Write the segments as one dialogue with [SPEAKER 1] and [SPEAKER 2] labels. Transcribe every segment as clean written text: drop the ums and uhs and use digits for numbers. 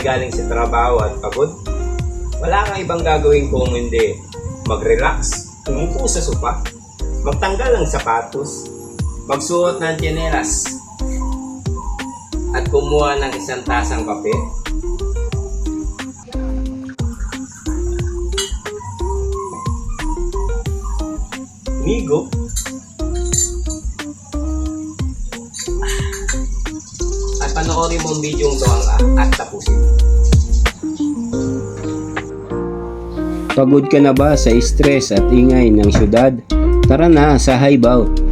[SPEAKER 1] galing sa trabaho at pagod, wala kang ibang gagawin kung hindi mag-relax, umupo sa sopa, magtanggal ng sapatos, magsuot ng tsinelas, at kumuha ng isang tasang kape. Migo. At panoorin mo ang video ito at tapusin.
[SPEAKER 2] Pagod ka na ba sa stress at ingay ng syudad? Tara na sa Hideout.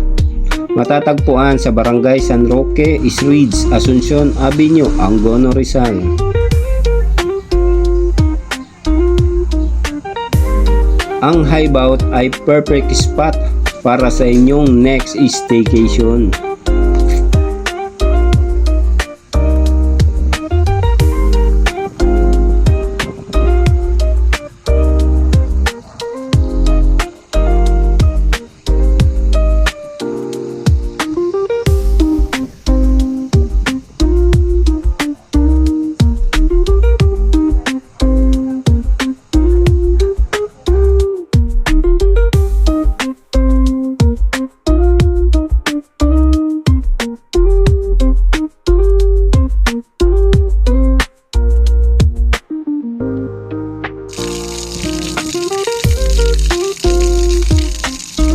[SPEAKER 2] Matatagpuan sa Barangay San Roque, Isruids, Asuncion Avenue, Angono, Rizal. Ang Hideout ay perfect spot para sa inyong next staycation.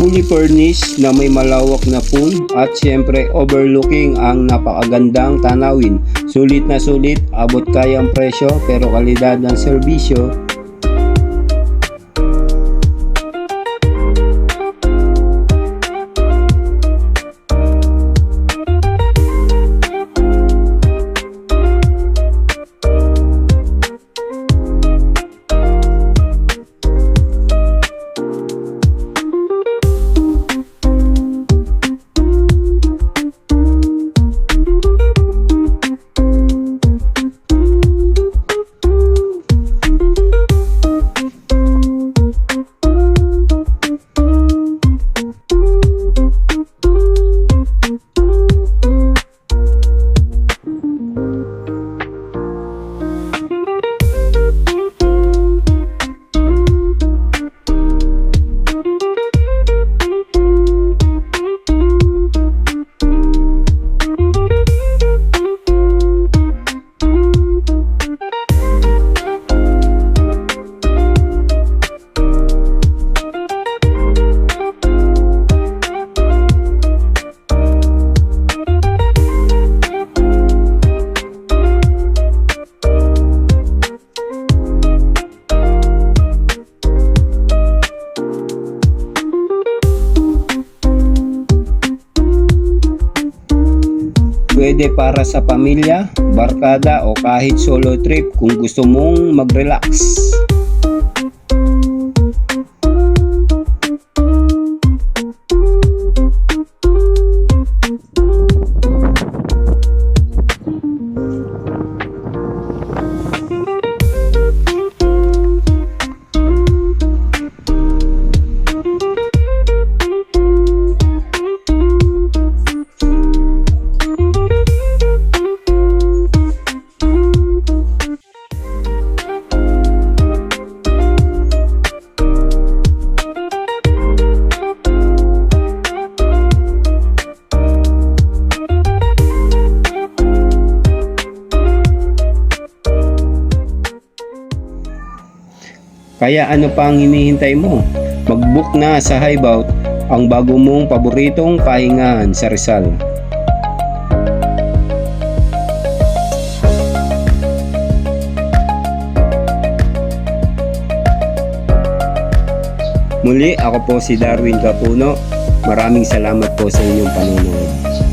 [SPEAKER 2] Fully furnished na may malawak na pool at syempre overlooking ang napakagandang tanawin. Sulit na sulit, abot kayang presyo pero kalidad ng serbisyo. Pwede para sa pamilya, barkada o kahit solo trip kung gusto mong mag-relax. Kaya ano pa ang hinihintay mo? Mag-book na sa Hideout, ang bago mong paboritong pahingahan sa Rizal. Muli, ako po si Darwin Capuno. Maraming salamat po sa inyong panonood.